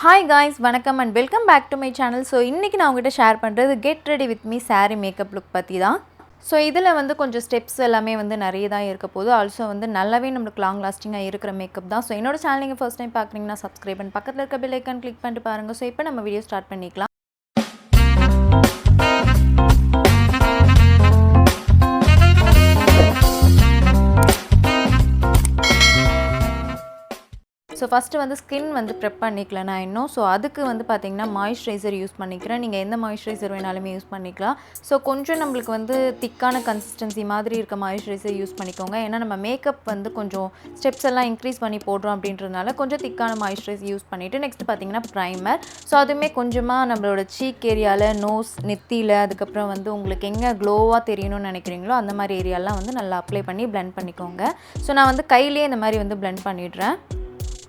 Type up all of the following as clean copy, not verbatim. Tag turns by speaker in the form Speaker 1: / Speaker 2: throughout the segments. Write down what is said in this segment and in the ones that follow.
Speaker 1: Hi guys, வணக்கம் and welcome back to my channel. So இன்னைக்கு நான் உங்ககிட்ட ஷேர் பண்றது get ready with me saree makeup look பத்தி தான். So இதுல வந்து கொஞ்சம் ஸ்டெப்ஸ் எல்லாமே வந்து நிறைய தான் இருக்க போகுது. ஆல்சோ வந்து நல்லாவே நமக்கு லாங் லாஸ்டிங்கா இருக்கிற மேக்கப் தான். So என்னோட சேனல் நீங்க ஃபர்ஸ்ட் டைம் பார்க்கறீங்கன்னா subscribe பண்ணி பக்கத்துல இருக்க bell icon click பண்ணிட்டு பாருங்க. So இப்போ நம்ம வீடியோ ஸ்டார்ட் பண்ணிக்கலாம். So first வந்து skin வந்து prep பண்ணிக்கல நான் இன்னும் சோ அதுக்கு வந்து பாத்தீங்கன்னா மாய்ஸ்சரைசர் யூஸ் பண்ணிக்கிறேன் நீங்க எந்த மாய்ஸ்சரைசர் வேணாலுமே யூஸ் பண்ணிக்கலாம் சோ கொஞ்சம் நமக்கு வந்து திக்கான கன்சிஸ்டன்சி மாதிரி இருக்க மாய்ஸ்சரைசர் யூஸ் பண்ணிக்கோங்க ஏன்னா நம்ம மேக்கப் வந்து கொஞ்சம் ஸ்டெப்ஸ் எல்லாம் இன்க்ரீஸ் பண்ணி போடுறோம் அப்படின்றதுனால கொஞ்சம் திக்கான மாய்ஸ்சரைசர் யூஸ் பண்ணிட்டு நெக்ஸ்ட் பாத்தீங்கன்னா primer சோ அதுமே கொஞ்சமா நம்மளோட cheek ஏரியால nose நெத்தியில அதுக்கு அப்புறம் வந்து உங்களுக்கு எங்க க்ளோவா தெரியணும்னு நினைக்கிறீங்களோ அந்த மாதிரி ஏரியாலாம் வந்து நல்லா அப்ளை பண்ணி blend பண்ணிக்கோங்க சோ நான் வந்து கையிலேயே இந்த மாதிரி வந்து blend பண்ணிடுறேன்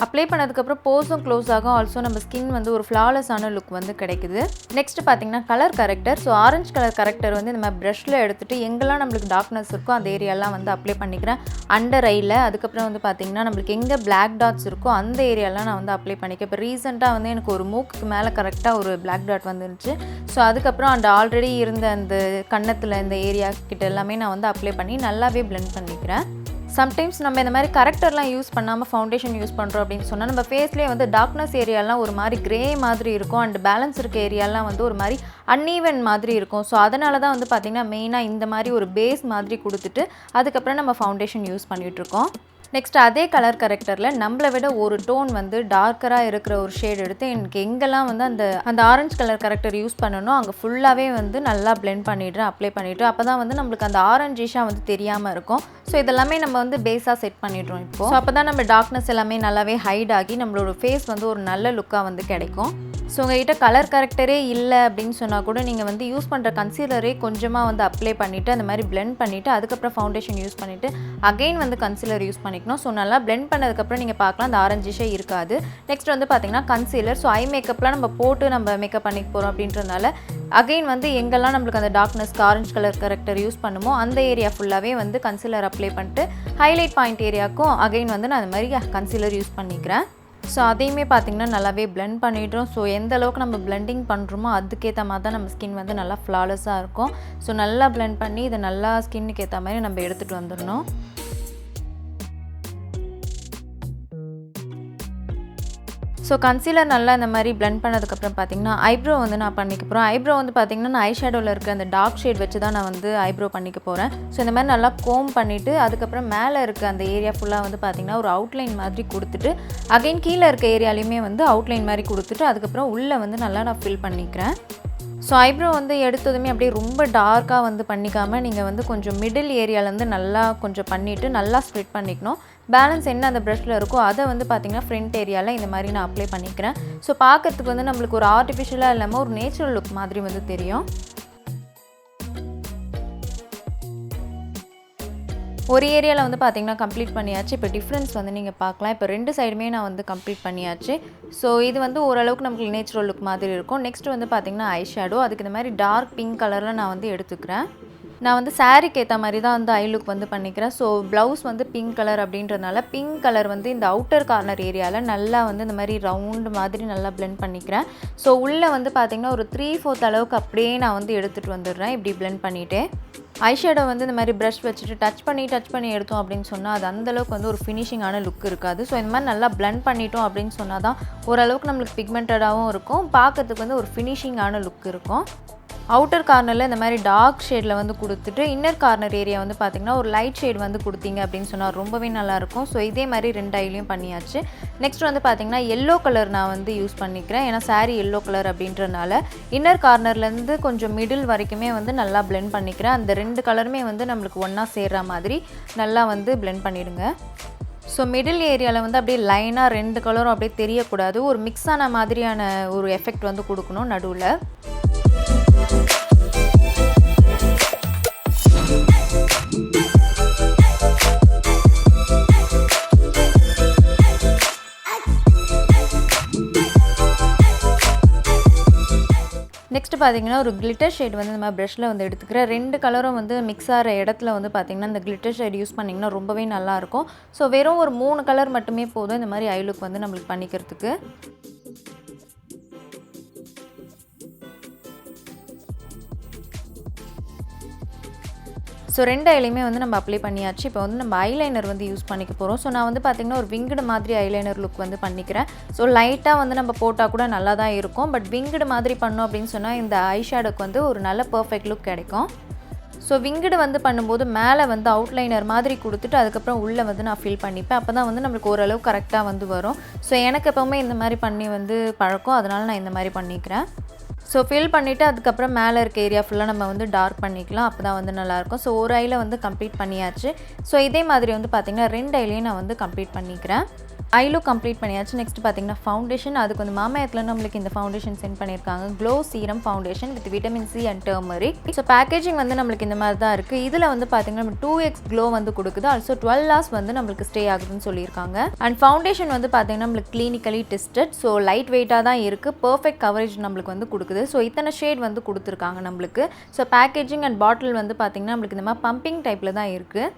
Speaker 1: அப்ளை பண்ணதுக்கு அப்புறம் போஸும் க்ளோஸ் ஆகும் ஆல்சோ நம்ம ஸ்கின் வந்து ஒரு ஃப்ளாலெஸ்ஸான லுக் வந்து கிடைக்குது நெக்ஸ்ட் பாத்தீங்கன்னா colour character so orange colour character வந்து இந்த மாதிரி பிரஷ்ல எடுத்துட்டு எங்கெல்லாம் நமக்கு டார்க்னஸ் இருக்கோ அந்த ஏரியாலாம் வந்து அப்ளை பண்ணிக்கிறேன் அண்டர் ஐல அதுக்கு அப்புறம் வந்து பாத்தீங்கன்னா நமக்கு எங்க black dots இருக்கோ அந்த ஏரியாலாம் நான் வந்து அப்ளை பண்ணிக்க இப்போ ரீசன்ட்டா வந்து எனக்கு ஒரு மூக்குக்கு மேல கரெக்ட்டா ஒரு black dot வந்துருச்சு சோ அதுக்கு அப்புறம் அந்த ஆல்ரெடி இருந்த அந்த கண்ணத்துல இந்த ஏரியா கிட்ட எல்லாமே நான் வந்து அப்ளை பண்ணி நல்லாவே blend பண்ணிக்கிறேன் Sometimes நம்ம இந்த மாதிரி கரெக்டர்லாம் யூஸ் பண்ணாம ஃபவுண்டேஷன் யூஸ் பண்றோம் அப்படினு சொன்னா நம்ம ஃபேஸ்லயே வந்து டார்க்னஸ் ஏரியாலாம் ஒரு மாதிரி கிரே மாதிரி இருக்கும் and பேலன்ஸ் இருக்க ஏரியாலாம் வந்து ஒரு மாதிரி uneven மாதிரி இருக்கும் சோ அதனால தான் வந்து பாத்தீங்கன்னா மெயினா இந்த மாதிரி ஒரு பேஸ் மாதிரி கொடுத்துட்டு அதுக்கு அப்புறம் நம்ம ஃபவுண்டேஷன் யூஸ் பண்ணிட்டு இருக்கோம் நெக்ஸ்ட் அதே கலர் கரெக்டர்ல நம்மள விட ஒரு டோன் வந்து டார்க்கரா இருக்கிற ஒரு ஷேட் எடுத்து எனக்கு எங்கெல்லாம் வந்து அந்த ஆரஞ்சு கலர் கரெக்டர் யூஸ் பண்ணனும் அங்க ஃபுல்லாவே வந்து நல்லா blend பண்ணிடுறேன் அப்ளை பண்ணிட்டு அப்பதான் வந்து நமக்கு அந்த ஆரஞ்சிஷா வந்து தெரியாம இருக்கும் சோ இதெல்லாம் நம்ம வந்து பேஸா செட் பண்ணிடுறோம் இப்போ சோ அப்பதான் நம்ம டார்க்னஸ் எல்லாமே நல்லாவே ஹைட் ஆகி நம்மளோட ஃபேஸ் வந்து ஒரு நல்ல லுக்கா வந்து கிடைக்கும் சோ உங்ககிட்ட கலர் கரெக்டரே இல்ல அப்படினு சொன்னா கூட நீங்க வந்து யூஸ் பண்ற கன்சீலரே கொஞ்சமா வந்து அப்ளை பண்ணிட்டு அந்த மாதிரி blend பண்ணிட்டு அதுக்கு அப்புறம் ஃபவுண்டேஷன் யூஸ் பண்ணிட்டு அகைன் வந்து கன்சீலர் யூஸ் பண்ணிக்கணும் சோ நல்லா blend பண்ணதுக்கு அப்புறம் நீங்க பார்க்கலாம் அந்த ஆரஞ்சிஷே இருக்காது நெக்ஸ்ட் வந்து பாத்தீங்கன்னா கன்சீலர் சோ ஐ மேக்கப்லாம் நம்ம போட்டு நம்ம மேக்கப் பண்ணிக்க போறோம் அப்படின்றனால அகைன் வந்து எங்கெல்லாம் நமக்கு அந்த darkness orange colour character use பண்ணுமோ அந்த ஏரியா ஃபுல்லாவே வந்து கன்சீலர் அப்ளை பண்ணிட்டு ஹைலைட் பாயிண்ட் ஏரியாக்கும் அகைன் வந்து நான் அந்த மாதிரி கன்சீலர் யூஸ் பண்ணிக்கிறேன் சோ அதையுமே பாத்தீங்கன்னா நல்லாவே blend பண்ணிடுறோம் சோ எந்த அளவுக்கு நம்ம blending பண்றோமோ அதுக்கு ஏத்த மாதிரி தான் நம்ம ஸ்கின் வந்து நல்லா ஃப்ளாலெஸ்ஸா இருக்கும் சோ நல்லா blend பண்ணி இத நல்லா ஸ்கின்னுக்கு ஏத்த மாதிரி நம்ம எடுத்துட்டு வந்துறணும் சோ கன்சீலர் நல்லா இந்த மாதிரி blend பண்ணதுக்கு அப்புறம் பாத்தீங்கன்னா ஐப்ரோ வந்து நான் பண்ணிக்க போறேன் ஐப்ரோ வந்து பாத்தீங்கன்னா நான் ஐ ஷேடோல இருக்க அந்த டார்க் ஷேட் வச்சு தான் நான் வந்து ஐப்ரோ பண்ணிக்க போறேன் சோ இந்த மாதிரி நல்லா கோம் பண்ணிட்டு அதுக்கு அப்புறம் மேலே இருக்க அந்த ஏரியா ஃபுல்லா வந்து பாத்தீங்கன்னா ஒரு அவுட்லைன் மாதிரி கொடுத்துட்டு அகைன் கீழ இருக்க ஏரியாலயுமே வந்து அவுட்லைன் மாதிரி கொடுத்துட்டு அதுக்கு அப்புறம் உள்ள வந்து நல்லா நான் ஃபில் பண்ணிக்கிறேன் சோ ஐப்ரோ வந்து எடுத்ததுமே அப்படியே ரொம்ப டார்க்கா வந்து பண்ணிக்காம நீங்க வந்து கொஞ்சம் மிடில் ஏரியால இருந்து நல்லா கொஞ்சம் பண்ணிட்டு நல்லா ஸ்ப்ரெட் பண்ணிக்கணும் பேலன்ஸ் என்ன அந்த பிரஷ்ல இருக்கோ அத வந்து பாத்தீங்கன்னா ஃப்ரண்ட் ஏரியால இந்த மாதிரி நான் அப்ளை பண்ணிக்கிறேன் சோ பார்க்கிறதுக்கு வந்து நமக்கு ஒரு ஆர்ட்டிஃபிஷியலா இல்லாம ஒரு நேச்சுரல் லுக் மாதிரி வந்து தெரியும் ஒரு ஏரியால வந்து பாத்தீங்கன்னா கம்ப்ளீட் பண்ணியாச்சு இப்போ டிஃபரன்ஸ் வந்து நீங்க பார்க்கலாம் இப்போ ரெண்டு சைடுமே நான் வந்து கம்ப்ளீட் பண்ணியாச்சு சோ இது வந்து ஓரளவுக்கு நமக்கு நேச்சுரல் லுக் மாதிரி இருக்கும் நெக்ஸ்ட் வந்து பாத்தீங்கன்னா ஐ ஷேடோ அதுக்கு இந்த மாதிரி டார்க் பிங்க் கலர்ல நான் வந்து எடுத்துக்கிறேன் நான் வந்து சாரீக்கு ஏத்த மாதிரி தான் வந்து ஐ லுக் வந்து பண்ணிக்கிறேன் சோ ப்ளவுஸ் வந்து பிங்க் கலர் அப்படின்றனால பிங்க் கலர் வந்து இந்த அவுட்டர் கார்னர் ஏரியால நல்லா வந்து இந்த மாதிரி ரவுண்ட் மாதிரி நல்லா blend பண்ணிக்கிறேன் சோ உள்ள வந்து பாத்தீங்கன்னா ஒரு 3/4 அளவுக்கு அப்படியே நான் வந்து எடுத்துட்டு வந்துடுறேன் இப்படி blend பண்ணிட்டே ஐ ஷேடோ வந்து இந்த மாதிரி பிரஷ் வச்சுட்டு டச் பண்ணி எடுத்தோம் அப்படின்னு சொன்னா அது அந்த அளவுக்கு வந்து ஒரு ஃபினிஷிங்கான லுக் இருக்காது சோ இந்த மாதிரி நல்லா blend பண்ணிட்டோம் அப்படின்னு சொன்னா தான் ஓரளவுக்கு நமக்கு பிக்மெண்டடாவும் இருக்கும் பார்க்கிறதுக்கு வந்து ஒரு ஃபினிஷிங்கான லுக் இருக்கும் அவுட்டர் கார்னர்ல இந்த மாதிரி டார்க் ஷேட்ல வந்து கொடுத்துட்டு இன்னர் கார்னர் ஏரியா வந்து பாத்தீங்கன்னா ஒரு லைட் ஷேட் வந்து கொடுத்தீங்க அப்படினு சொன்னா ரொம்பவே நல்லா இருக்கும் சோ இதே மாதிரி ரெண்டு ஐலயும் பண்ணியாச்சு நெக்ஸ்ட் வந்து பாத்தீங்கன்னா yellow கலர் நான் வந்து யூஸ் பண்ணிக்கிறேன் ஏனா saree yellow கலர் அப்படின்றனால இன்னர் கார்னர்ல இருந்து கொஞ்சம் மிடில் வரைக்குமே வந்து நல்லா blend பண்ணிக்கிறேன் அந்த ரெண்டு கலருமே வந்து நமக்கு ஒண்ணா சேர்ற மாதிரி நல்லா வந்து blend பண்ணிடுங்க சோ மிடில் ஏரியால வந்து அப்படியே லைனா ரெண்டு கலரும் அப்படியே தெரிய கூடாது ஒரு மிக்ஸ் ஆன மாதிரியான ஒரு எஃபெக்ட் வந்து கொடுக்கணும் நடுவுல நெக்ஸ்ட் பாத்தீங்கன்னா ஒரு கிளிட்டர் ஷேட் வந்து நம்ம பிரஷ்ல வந்து எடுத்துக்கிறேன் ரெண்டு கலரும் வந்து மிக்ஸ் ஆற இடத்துல வந்து பாத்தீங்கன்னா இந்த கிளிட்டர் ஷேட் யூஸ் பண்ணீங்கன்னா ரொம்பவே நல்லா இருக்கும் சோ வெறும் ஒரு 3 கலர் மட்டுமே போதும் இந்த மாதிரி ஐ லுக் வந்து நமக்கு பண்ணிக்கிறதுக்கு ஸோ 2 ஐலையுமே வந்து நம்ம அப்ளை பண்ணியாச்சு. இப்போ வந்து நம்ம ஐலைனர் வந்து யூஸ் பண்ணிக்க போகிறோம். ஸோ நான் வந்து பார்த்திங்கன்னா ஒரு விங்குடு மாதிரி ஐலைனர் லுக் வந்து பண்ணிக்கிறேன். ஸோ லைட்டாக வந்து நம்ம போட்டால் கூட நல்லா தான் இருக்கும். பட் விங்குடு மாதிரி பண்ணோம் அப்படின்னு சொன்னால் இந்த ஐ ஷேடோக்கு வந்து ஒரு நல்ல பர்ஃபெக்ட் லுக் கிடைக்கும். ஸோ விங்குடு வந்து பண்ணும்போது மேலே வந்து அவுட்லைனர் மாதிரி கொடுத்துட்டு அதுக்கப்புறம் உள்ளே வந்து நான் ஃபில் பண்ணிப்பேன். அப்போ தான் வந்து நம்மளுக்கு ஓரளவு கரெக்டாக வந்து வரும். ஸோ எனக்கு எப்போவுமே இந்த மாதிரி பண்ணி வந்து பழக்கம். அதனால் நான் இந்த மாதிரி பண்ணிக்கிறேன். ஸோ ஃபில் பண்ணிவிட்டு அதுக்கப்புறம் மேலே இருக்க ஏரியா ஃபுல்லாக நம்ம வந்து டார்க் பண்ணிக்கலாம். அப்போ தான் வந்து நல்லாயிருக்கும். ஸோ ஒரு ஐயில் வந்து கம்ப்ளீட் பண்ணியாச்சு. ஸோ இதே மாதிரி வந்து பார்த்திங்கன்னா 2 ஐலையும் நான் வந்து கம்ப்ளீட் பண்ணிக்கிறேன். ஐலும் கம்ப்ளீட் பண்ணியாச்சு. நெக்ஸ்ட் பார்த்திங்கன்னா ஃபவுண்டேஷன். அதுக்கு வந்து மாமாயத்தில் நம்மளுக்கு இந்த ஃபவுண்டேஷன் சென்ட் பண்ணியிருக்காங்க. Glow serum foundation with vitamin C and turmeric. So packaging வந்து நம்மளுக்கு இந்த மாதிரி தான் இருக்குது. இதில் வந்து பார்த்திங்கன்னா நம்ம 2x க்ளோ வந்து கொடுக்குது. ஆல்சோ 12 hours வந்து நம்மளுக்கு ஸ்டே ஆகுதுன்னு சொல்லியிருக்காங்க. அண்ட் ஃபவுண்டேஷன் வந்து பார்த்திங்கன்னா நம்மளுக்கு கிளினிக்கலி டெஸ்டட். ஸோ லைட் வெயிட்டாக தான் இருக்குது. பர்ஃபெக்ட் கவரேஜ் நம்மளுக்கு வந்து கொடுக்குது. ஸோ இத்தனை ஷேட் வந்து கொடுத்துருக்காங்க நம்மளுக்கு. ஸோ பேக்கேஜிங் அண்ட் பாட்டில் வந்து பார்த்திங்கன்னா நம்மளுக்கு இந்த மாதிரி பம்பிங் டைப்பில் தான் இருக்குது.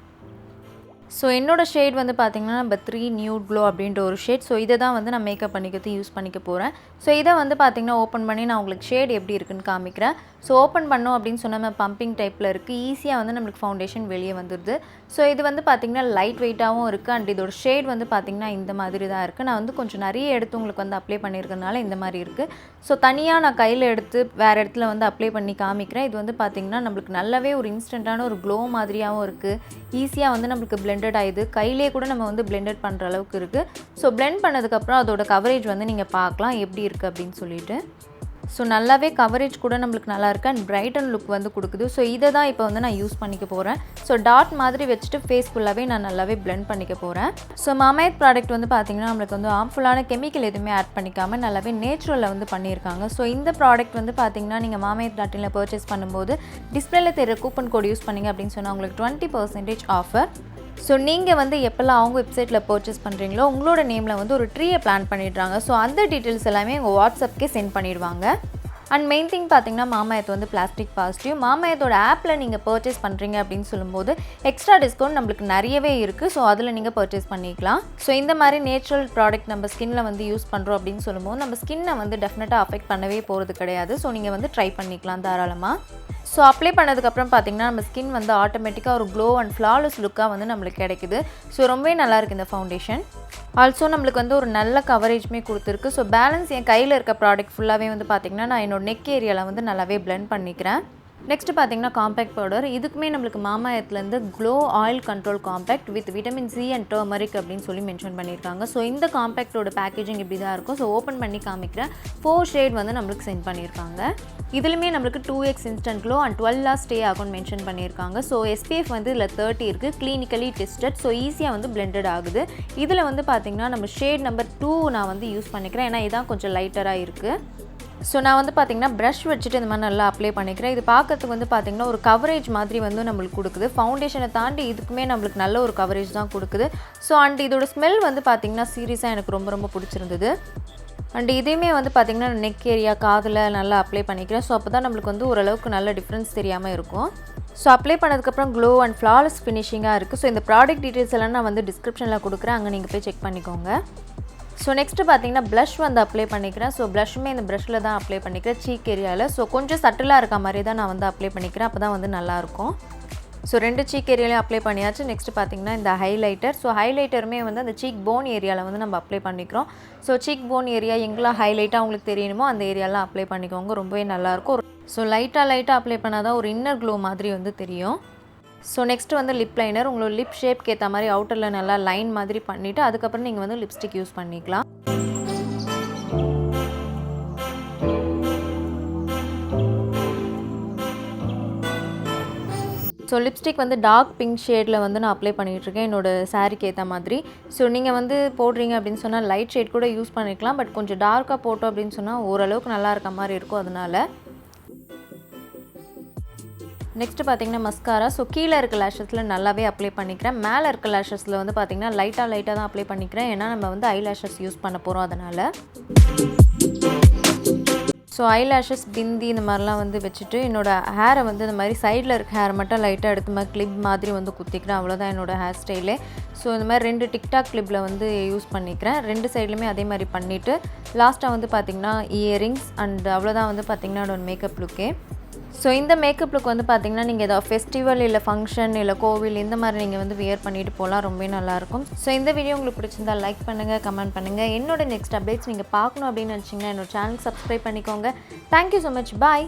Speaker 1: ஸோ என்னோடய ஷேட் வந்து பார்த்திங்கன்னா நம்ம 3 நியூட் க்ளோ அப்படின்ற ஒரு ஷேட். ஸோ இதை தான் வந்து நான் மேக்கப் பண்ணிக்கிறது யூஸ் பண்ணிக்க போகிறேன். ஸோ இதை வந்து பார்த்திங்கன்னா ஓப்பன் பண்ணி நான் உங்களுக்கு ஷேட் எப்படி இருக்குன்னு காமிக்கிறேன். ஸோ ஓப்பன் பண்ணோம் அப்படின்னு சொன்னால் பம்பிங் டைப்பில் இருக்குது. ஈஸியாக வந்து நம்மளுக்கு ஃபவுண்டேஷன் வெளியே வந்துடுது. ஸோ இது வந்து பார்த்திங்கன்னா லைட் வெயிட்டாகவும் இருக்குது. அண்ட் இதோட ஷேட் வந்து பார்த்திங்கன்னா இந்த மாதிரி தான் இருக்குது. நான் வந்து கொஞ்சம் நிறைய எடுத்து உங்களுக்கு வந்து அப்ளை பண்ணியிருக்கனால இந்த மாதிரி இருக்குது. ஸோ தனியாக நான் கையில் எடுத்து வேறு இடத்துல வந்து அப்ளை பண்ணி காமிக்கிறேன். இது வந்து பார்த்திங்கன்னா நம்மளுக்கு நல்லாவே ஒரு இன்ஸ்டண்ட்டான ஒரு க்ளோ மாதிரியாகவும் இருக்குது. ஈஸியாக வந்து நம்மளுக்கு பிளெண்டட் ஆகிடுது. கையிலே கூட நம்ம வந்து பிளெண்டட் பண்ணுற அளவுக்கு இருக்குது. ஸோ பிளெண்ட் பண்ணதுக்கப்புறம் அதோட கவரேஜ் வந்து நீங்கள் பார்க்கலாம் எப்படி இருக்குது அப்படின்னு சொல்லிட்டு. ஸோ நல்லாவே கவரேஜ் கூட நம்மளுக்கு நல்லா இருக்குது. அண்ட் பிரைட்டன் லுக் வந்து கொடுக்குது. ஸோ இதை தான் இப்போ வந்து நான் யூஸ் பண்ணிக்க போகிறேன். ஸோ டாட் மாதிரி வச்சுட்டு ஃபேஸ் ஃபுல்லாகவே நான் நல்லாவே பிளெண்ட் பண்ணிக்க போகிறேன். ஸோ மாமாயத் ப்ராடக்ட் வந்து பார்த்திங்கன்னா நம்மளுக்கு வந்து ஹார்ம்ஃபுல்லான கெமிக்கல் எதுவுமே ஆட் பண்ணிக்காமல் நல்லாவே நேச்சுரலில் வந்து பண்ணியிருக்காங்க. ஸோ இந்த ப்ராடக்ட் வந்து பார்த்திங்கன்னா நீங்கள் மாமாயத்.in பர்ச்சேஸ் பண்ணும்போது டிஸ்பிளேல தெரிய கூப்பன் கோட் யூஸ் பண்ணிங்க அப்படின்னு சொன்னால் உங்களுக்கு 20% ஆஃபர். ஸோ நீங்கள் வந்து எப்போல்லாம் அவங்க வெப்சைட்டில் பர்ச்சேஸ் பண்ணுறீங்களோ உங்களோட நேமில் வந்து ஒரு ட்ரீயை பிளான் பண்ணிடுறாங்க. ஸோ அந்த டீட்டெயில்ஸ் எல்லாமே உங்கள் வாட்ஸ்அப்கே சென்ட் பண்ணிடுவாங்க. அண்ட் மெயின் திங் பார்த்திங்கன்னா மாமாயத் வந்து பிளாஸ்டிக் பாசிட்டிவ். மாமாயத்தோட ஆப்பில் நீங்கள் பர்ச்சேஸ் பண்ணுறீங்க அப்படின்னு சொல்லும்போது எக்ஸ்ட்ரா டிஸ்கவுண்ட் நம்மளுக்கு நிறையவே இருக்குது. ஸோ அதில் நீங்கள் பர்ச்சேஸ் பண்ணிக்கலாம். ஸோ இந்த மாதிரி நேச்சுரல் ப்ராடக்ட் நம்ம ஸ்கின்னில் வந்து யூஸ் பண்ணுறோம் அப்படின்னு சொல்லும்போது நம்ம ஸ்கின்னை வந்து டெஃபினட்டாக அஃபெக்ட் பண்ணவே போகிறது கிடையாது. ஸோ நீங்கள் வந்து ட்ரை பண்ணிக்கலாம் தாராளமாக. ஸோ அப்ளை பண்ணதுக்கப்புறம் பார்த்திங்கன்னா நம்ம ஸ்கின் வந்து ஆட்டோமேட்டிக்காக ஒரு க்ளோ அண்ட் ஃப்ளாலெஸ் லுக்காக வந்து நம்மளுக்கு கிடைக்குது. ஸோ ரொம்பவே நல்லாயிருக்கு இந்த ஃபவுண்டேஷன். ஆல்சோ நம்மளுக்கு வந்து ஒரு நல்ல கவரேஜுமே கொடுத்துருக்கு. ஸோ பேலன்ஸ் என் கையில் இருக்க ப்ராடக்ட் ஃபுல்லாகவே வந்து பார்த்திங்கன்னா நான் என்னோட நெக் ஏரியாவில் வந்து நல்லாவே பிளெண்ட் பண்ணிக்கிறேன். நெக்ஸ்ட்டு பார்த்திங்கன்னா காம்பேக்ட் பவுடர். இதுக்குமே நம்மளுக்கு மாமாயத்துலேருந்து glow oil control compact with vitamin C and turmeric அப்படின்னு சொல்லி மென்ஷன் பண்ணியிருக்காங்க. ஸோ இந்த காம்பேக்டோட பேக்கேஜிங் இப்படி தான் இருக்கும். ஸோ ஓப்பன் பண்ணி காமிக்கிறேன். 4 ஷேட் வந்து நம்மளுக்கு சென்ட் பண்ணியிருக்காங்க. இதுலையுமே நம்மளுக்கு 2x instant glow and 12 hours stay ஆகும்னு மென்ஷன் பண்ணியிருக்காங்க. ஸோ SPF வந்து இதில் 30 இருக்குது. Clinically tested. ஸோ ஈஸியாக வந்து பிளெண்டட் ஆகுது. இதில் வந்து பார்த்திங்கன்னா நம்ம ஷேட் நம்பர் 2 நான் வந்து யூஸ் பண்ணிக்கிறேன். ஏன்னா இதான் கொஞ்சம் லைட்டராக இருக்குது. ஸோ நான் வந்து பார்த்திங்கன்னா ப்ரஷ் வச்சுட்டு இந்த மாதிரி நல்லா அப்ளை பண்ணிக்கிறேன். இது பார்க்கறதுக்கு வந்து பார்த்திங்கன்னா ஒரு கவரேஜ் மாதிரி வந்து நம்மளுக்கு கொடுக்குது. ஃபவுண்டேஷனை தாண்டி இதுக்குமே நம்மளுக்கு நல்ல ஒரு கவரேஜ் தான் கொடுக்குது. ஸோ அண்ட் இதோட ஸ்மெல் வந்து பார்த்திங்கன்னா சீரியஸாக எனக்கு ரொம்ப ரொம்ப பிடிச்சிருந்தது. அண்ட் இதையுமே வந்து பார்த்திங்கன்னா நெக் ஏரியா காதில் நல்லா அப்ளை பண்ணிக்கிறேன். ஸோ அப்போ தான் நம்மளுக்கு வந்து ஓரளவுக்கு நல்ல டிஃப்ரென்ஸ் தெரியாமல் இருக்கும். ஸோ அப்ளை பண்ணதுக்கப்புறம் க்ளோ அண்ட் ஃப்ளாலெஸ் ஃபினிஷிங்காக இருக்குது. ஸோ இந்த ப்ராடக்ட் டீட்டெயில்ஸ் எல்லாம் நான் வந்து டிஸ்கிரிப்ஷனில் கொடுக்குறேன். அங்கே நீங்கள் போய் செக் பண்ணிக்கோங்க. ஸோ நெக்ஸ்ட்டு பார்த்திங்கன்னா ப்ளஷ் வந்து அப்ளை பண்ணிக்கிறேன். ஸோ ப்ளஷுமே இந்த ப்ரஷில் தான் அப்ளை பண்ணிக்கிறேன் சீக் ஏரியாவில். ஸோ கொஞ்சம் சட்டிலாக இருக்க மாதிரி தான் நான் வந்து அப்ளை பண்ணிக்கிறேன். அப்போ தான் வந்து நல்லாயிருக்கும். ஸோ 2 சீக் ஏரியாலையும் அப்ளை பண்ணியாச்சு. நெக்ஸ்ட்டு பார்த்திங்கன்னா இந்த ஹைலைட்டர். ஸோ ஹைலைட்டருமே வந்து அந்த சீக் போன் ஏரியாவில் வந்து நம்ம அப்ளை பண்ணிக்கிறோம். ஸோ சீக் போன் ஏரியா எங்கெல்லாம் ஹைலைட்டாக அவங்களுக்கு தெரியணுமோ அந்த ஏரியாலாம் அப்ளை பண்ணிக்கோங்க. ரொம்பவே நல்லாயிருக்கும். ஸோ லைட்டாக அப்ளை பண்ணால் தான் ஒரு இன்னர் க்ளோ மாதிரி வந்து தெரியும். ஸோ நெக்ஸ்ட்டு வந்து லிப் லைனர். உங்களோட லிப் ஷேப்க்கு ஏற்ற மாதிரி அவுட்டரில் நல்லா லைன் மாதிரி பண்ணிவிட்டு அதுக்கப்புறம் நீங்கள் வந்து லிப்ஸ்டிக் யூஸ் பண்ணிக்கலாம். ஸோ லிப்ஸ்டிக் வந்து டார்க் பிங்க் ஷேடில் வந்து நான் அப்ளை பண்ணிகிட்ருக்கேன் என்னோடய சாரீக்கு ஏற்ற மாதிரி. ஸோ நீங்கள் வந்து போடுறீங்க அப்படின்னு சொன்னால் லைட் ஷேட் கூட யூஸ் பண்ணிக்கலாம். பட் கொஞ்சம் டார்க்காக போட்டோம் அப்படின்னு சொன்னால் ஓரளவுக்கு நல்லா இருக்க மாதிரி இருக்கும். அதனால் நெக்ஸ்ட்டு பார்த்திங்கன்னா மஸ்காரா. ஸோ கீழே இருக்க லேஷஸில் நல்லாவே அப்ளை பண்ணிக்கிறேன். மேலே இருக்க லேஷஸில் வந்து பார்த்திங்கன்னா லைட்டாக தான் அப்ளை பண்ணிக்கிறேன். ஏன்னா நம்ம வந்து ஐ லேஷஸ் யூஸ் பண்ண போகிறோம் அதனால். ஸோ ஐ லேஷஸ் பிந்தி இந்த மாதிரிலாம் வந்து வச்சுட்டு என்னோடய ஹேரை வந்து இந்த மாதிரி சைடில் இருக்க ஹேர் மட்டும் லைட்டாக எடுத்து மாதிரி கிளிப் மாதிரி வந்து குத்திக்கிறேன். அவ்வளோதான் என்னோடய ஹேர் ஸ்டைலே. ஸோ இந்த மாதிரி 2 டிக்டாக் கிளிப்பில் வந்து யூஸ் பண்ணிக்கிறேன். 2 சைட்லையுமே அதே மாதிரி பண்ணிவிட்டு லாஸ்ட்டாக வந்து பார்த்திங்கன்னா இயரிங்ஸ் அண்ட் அவ்வளோதான் வந்து பார்த்திங்கன்னா என்னோட மேக்கப் லுக்கே. ஸோ இந்த மேக்கப் லுக் வந்து பார்த்தீங்கன்னா நீங்கள் ஏதாவது ஃபெஸ்டிவல் இல்லை ஃபங்க்ஷன் இல்லை கோவில் இந்த மாதிரி நீங்கள் வந்து வியர் பண்ணிட்டு போகலாம், ரொம்பவே நல்லாயிருக்கும். ஸோ இந்த வீடியோ உங்களுக்கு பிடிச்சிருந்தா லைக் பண்ணுங்கள், கமெண்ட் பண்ணுங்கள். என்னோட நெக்ஸ்ட் அப்டேட்ஸ் நீங்கள் பார்க்கணும் அப்படின்னு நினச்சிங்கன்னா என்னோட சேனல் சப்ஸ்கிரைப் பண்ணிக்கோங்க. Thank you so much. பாய்.